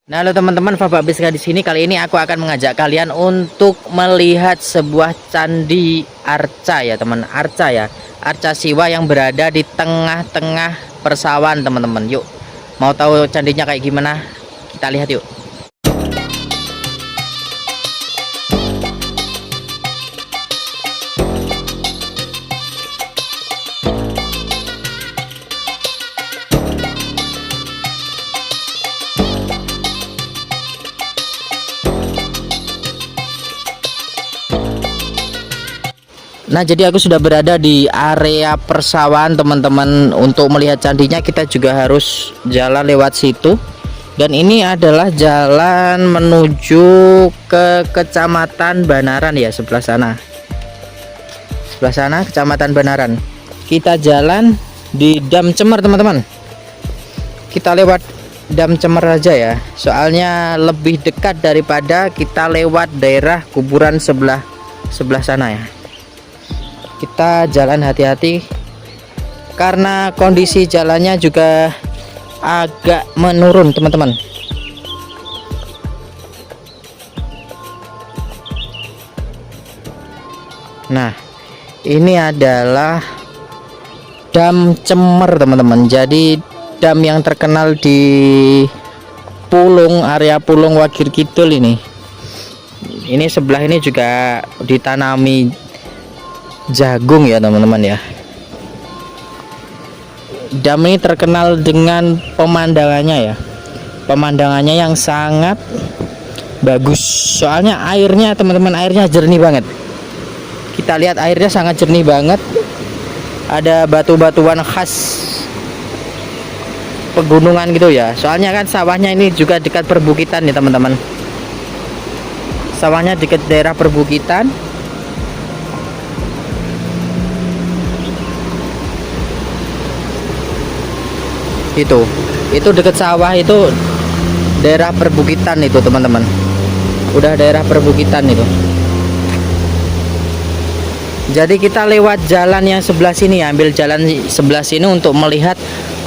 Nah, halo teman-teman, Fafa Biska di sini. Kali ini aku akan mengajak kalian untuk melihat sebuah candi arca ya, teman. Arca ya. Arca Siwa yang berada di tengah-tengah persawahan, teman-teman. Yuk. Mau tahu candinya kayak gimana? Kita lihat yuk. Nah, jadi aku sudah berada di area persawahan, teman-teman. Untuk melihat candinya kita juga harus jalan lewat situ. Dan ini adalah jalan menuju ke Kecamatan Banaran ya, sebelah sana. Sebelah sana Kecamatan Banaran. Kita jalan di Dam Cemer, teman-teman. Kita lewat Dam Cemer aja ya. Soalnya lebih dekat daripada kita lewat daerah kuburan sebelah sana ya. Kita jalan hati-hati karena kondisi jalannya juga agak menurun, teman-teman. Nah, ini adalah Dam Cemer, teman-teman. Jadi dam yang terkenal di Pulung, area Pulung Wagir Kidul ini. Ini sebelah ini juga ditanami jagung ya, teman-teman ya. Dam ini terkenal dengan pemandangannya ya. Pemandangannya yang sangat bagus. Soalnya airnya, teman-teman, airnya jernih banget. Kita lihat airnya sangat jernih banget. Ada batu-batuan khas pegunungan gitu ya. Soalnya kan sawahnya ini juga dekat perbukitan ya, teman-teman. Sawahnya dekat daerah perbukitan. Itu dekat sawah, itu daerah perbukitan itu, teman-teman. Udah daerah perbukitan itu. Jadi kita lewat jalan yang sebelah sini, ambil jalan sebelah sini untuk melihat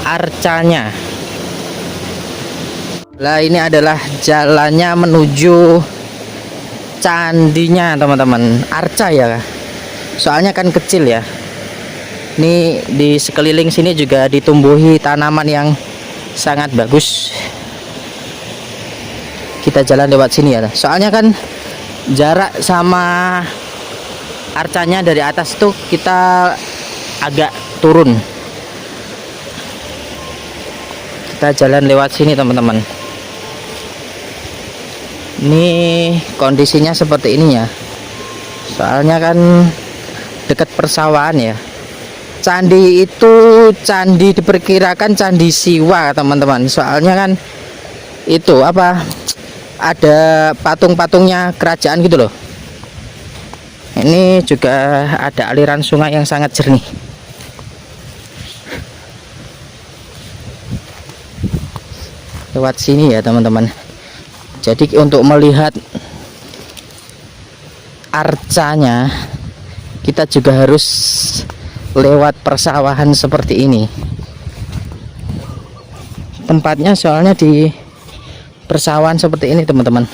arcanya. Lah, ini adalah jalannya menuju candinya, teman-teman. Arca ya. Soalnya kan kecil ya. Ini di sekeliling sini juga ditumbuhi tanaman yang sangat bagus. Kita jalan lewat sini ya. Soalnya kan jarak sama arcanya dari atas tuh kita agak turun. Kita jalan lewat sini, teman-teman. Ini kondisinya seperti ini ya. Soalnya kan dekat persawahan ya. Candi itu diperkirakan candi Siwa, teman-teman. Soalnya kan itu apa, ada patung-patungnya kerajaan gitu loh. Ini juga ada aliran sungai yang sangat jernih. Lewat sini ya, teman-teman. Jadi untuk melihat arcanya kita juga harus lewat persawahan seperti ini. Tempatnya soalnya di persawahan seperti ini, teman-teman.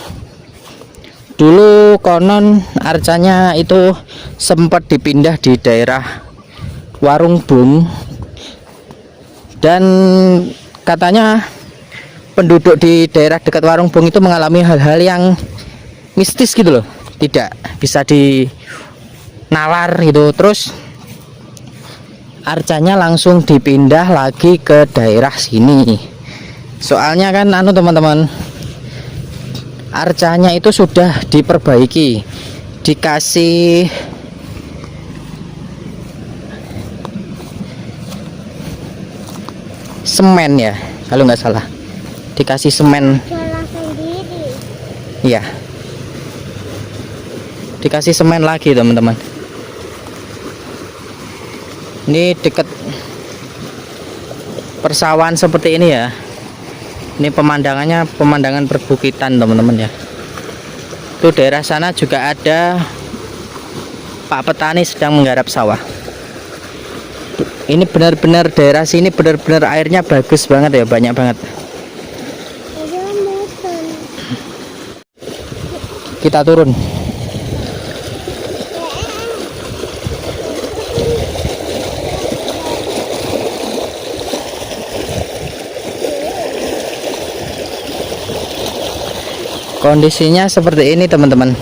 Dulu konon arcanya itu sempat dipindah di daerah Warung Bung, dan katanya penduduk di daerah dekat Warung Bung itu mengalami hal-hal yang mistis gitu loh, tidak bisa dinalar gitu. Terus arcanya langsung dipindah lagi ke daerah sini. Soalnya kan teman-teman, arcanya itu sudah diperbaiki, dikasih semen ya, kalau nggak salah dikasih semen. Iya, dikasih semen lagi, teman-teman. Ini dekat persawahan seperti ini ya. Ini pemandangannya pemandangan perbukitan, teman-teman ya. Itu daerah sana juga ada Pak petani sedang menggarap sawah. Ini benar-benar daerah sini benar-benar airnya bagus banget ya, banyak banget. kita turun. Kondisinya seperti ini teman-teman,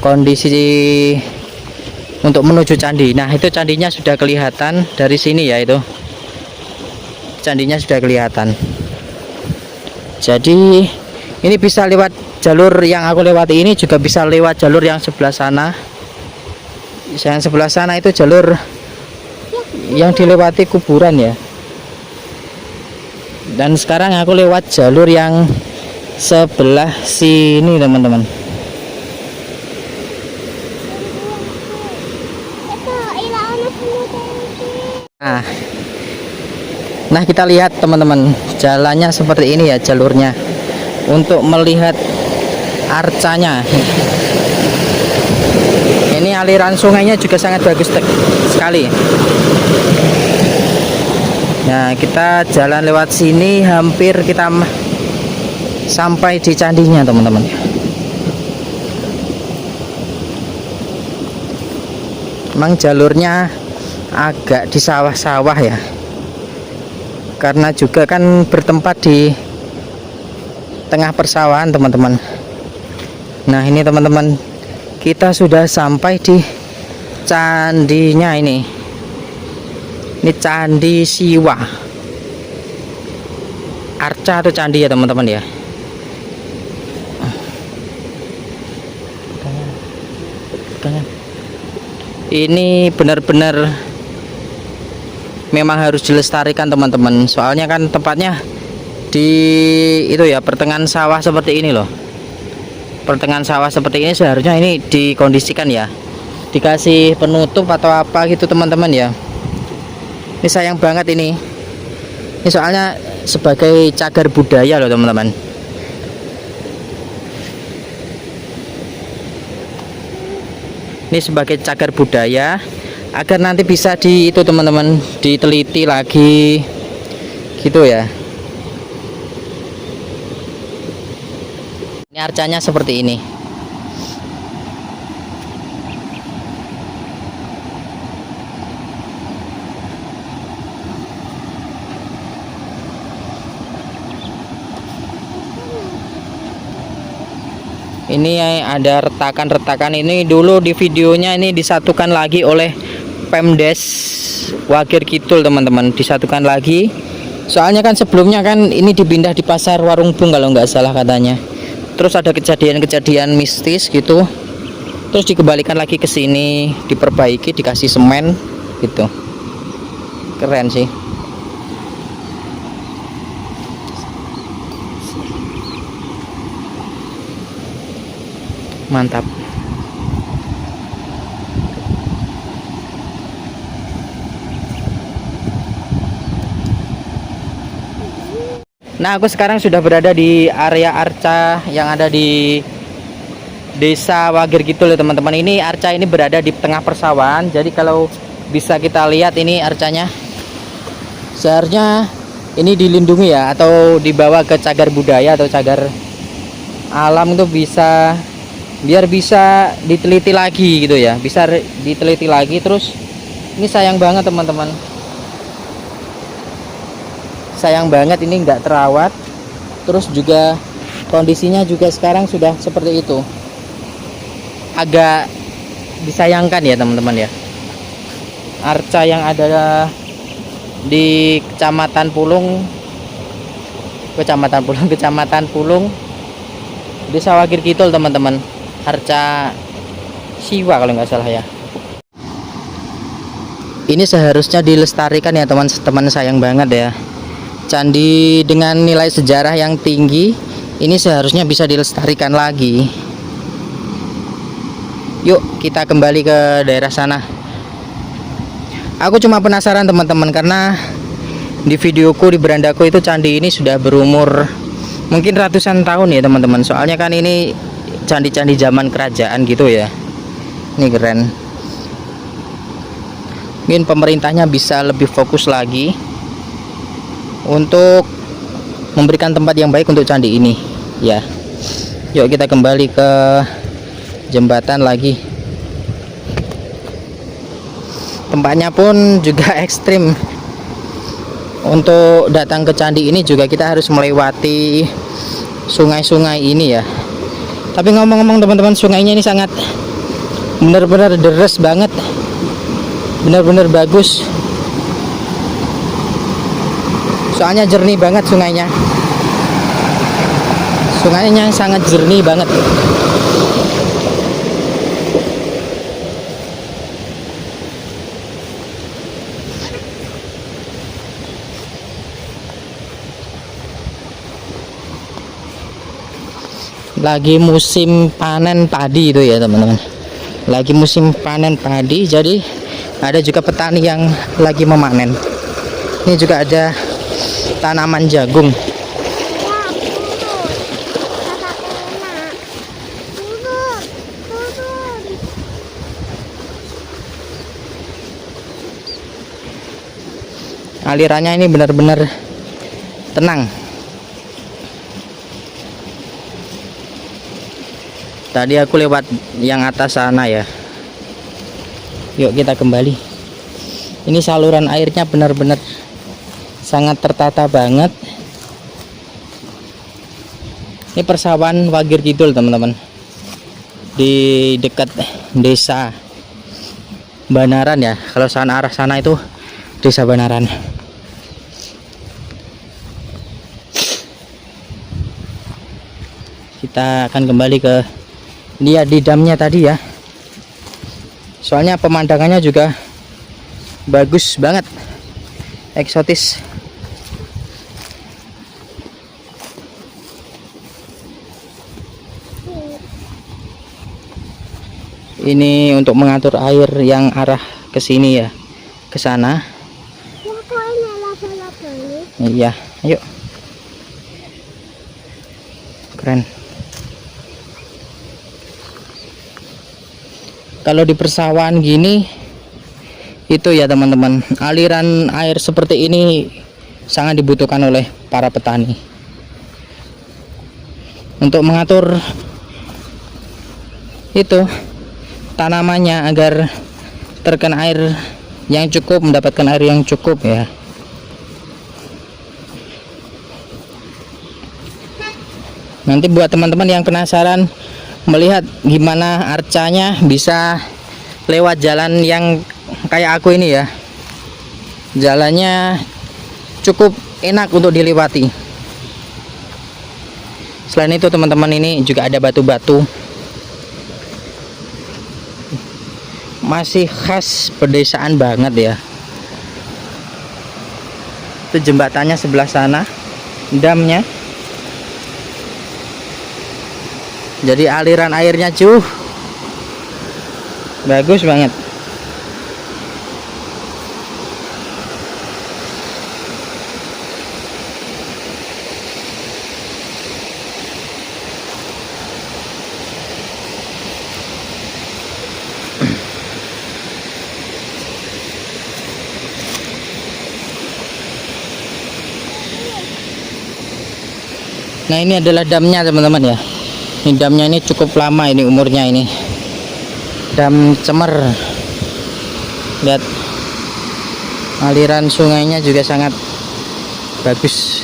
kondisi untuk menuju candi. Nah itu candinya sudah kelihatan dari sini ya, itu candinya sudah kelihatan. Jadi ini bisa lewat jalur yang aku lewati, ini juga bisa lewat jalur yang sebelah sana. Yang sebelah sana itu jalur yang dilewati kuburan ya. Dan sekarang aku lewat jalur yang sebelah sini teman-teman. Nah kita lihat teman-teman, jalannya seperti ini ya jalurnya, untuk melihat arcanya. Ini aliran sungainya juga sangat bagus sekali. Nah kita jalan lewat sini, hampir kita sampai di candinya teman-teman. Memang jalurnya agak di sawah-sawah ya, karena juga kan bertempat di tengah persawahan teman-teman. Nah ini teman-teman, kita sudah sampai di candinya ini. Ini Candi Siwa, arca atau candi ya teman-teman ya. Ini benar-benar memang harus dilestarikan teman-teman, soalnya kan tempatnya di itu ya, pertengahan sawah seperti ini loh. Pertengahan sawah seperti ini seharusnya ini dikondisikan ya, dikasih penutup atau apa gitu teman-teman ya. Ini sayang banget ini soalnya sebagai cagar budaya loh teman-teman. Ini sebagai cagar budaya agar nanti bisa di itu teman-teman, diteliti lagi gitu ya. Ini arcanya seperti ini. Ini ada retakan-retakan, ini dulu di videonya ini disatukan lagi oleh Pemdes Wagir Kidul teman-teman, disatukan lagi. Soalnya kan sebelumnya kan ini dipindah di pasar Warung Bung kalau nggak salah katanya. Terus ada kejadian-kejadian mistis gitu, terus dikembalikan lagi ke sini, diperbaiki, dikasih semen gitu. Keren sih. Mantap. Nah aku sekarang sudah berada di area arca yang ada di Desa Wagir Kidul ya teman-teman. Ini arca ini berada di tengah persawahan, jadi kalau bisa kita lihat ini arcanya seharusnya ini dilindungi ya, atau dibawa ke cagar budaya atau cagar alam itu bisa, biar bisa diteliti lagi gitu ya, bisa diteliti lagi. Terus ini sayang banget teman-teman, sayang banget ini nggak terawat. Terus juga kondisinya juga sekarang sudah seperti itu, agak disayangkan ya teman-teman ya. Arca yang ada di Kecamatan Pulung, Desa Wagir Kidul teman-teman, arca Siwa kalau nggak salah ya. Ini seharusnya dilestarikan ya teman-teman, sayang banget ya. Candi dengan nilai sejarah yang tinggi ini seharusnya bisa dilestarikan lagi. Yuk kita kembali ke daerah sana. Aku cuma penasaran teman-teman, karena di videoku, di berandaku itu candi ini sudah berumur mungkin ratusan tahun ya teman-teman. Soalnya kan ini candi-candi zaman kerajaan gitu ya. Ini keren. Mungkin pemerintahnya bisa lebih fokus lagi untuk memberikan tempat yang baik untuk candi ini ya. Yuk kita kembali ke jembatan lagi. Tempatnya pun juga ekstrim. Untuk datang ke candi ini juga kita harus melewati sungai-sungai ini ya. Tapi ngomong-ngomong teman-teman, sungainya ini sangat benar-benar deres banget, benar-benar bagus. Soalnya jernih banget sungainya. Sungainya sangat jernih banget. Lagi musim panen padi itu ya teman-teman. Lagi musim panen padi, jadi ada juga petani yang lagi memanen. Ini juga ada tanaman jagung. Alirannya ini benar-benar tenang. Tadi aku lewat yang atas sana ya. Yuk kita kembali. Ini saluran airnya benar-benar sangat tertata banget. Ini persawahan Wagir Kidul teman-teman, di dekat desa Banaran ya. Kalau sana arah sana itu desa Banaran. Kita akan kembali ke lihat di damnya tadi ya. Soalnya pemandangannya juga bagus banget, eksotis. Ini untuk mengatur air yang arah ke sini ya, ke sana. Iya, ayo. Keren. Kalau di persawahan gini itu ya teman-teman, aliran air seperti ini sangat dibutuhkan oleh para petani untuk mengatur itu tanamannya agar terkena air yang cukup, mendapatkan air yang cukup ya. Nanti buat teman-teman yang penasaran melihat gimana arcanya, bisa lewat jalan yang kayak aku ini ya. Jalannya cukup enak untuk dilewati. Selain itu teman-teman, ini juga ada batu-batu, masih khas pedesaan banget ya. Itu jembatannya sebelah sana, damnya. Jadi aliran airnya bagus banget. Nah ini adalah damnya teman-teman ya. Ini damnya ini cukup lama ini umurnya ini. Dam Cemer. Lihat aliran sungainya juga sangat bagus.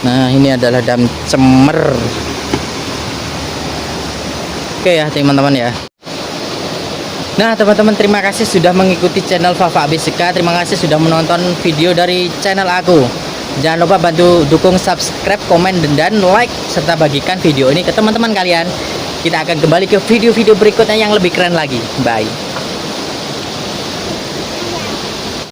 Nah ini adalah Dam Cemer. Oke ya teman-teman ya. Nah teman-teman, terima kasih sudah mengikuti channel Fafa ABCK. Terima kasih sudah menonton video dari channel aku. Jangan lupa bantu dukung, subscribe, komen, dan like, serta bagikan video ini ke teman-teman kalian. Kita akan kembali ke video-video berikutnya yang lebih keren lagi. Bye.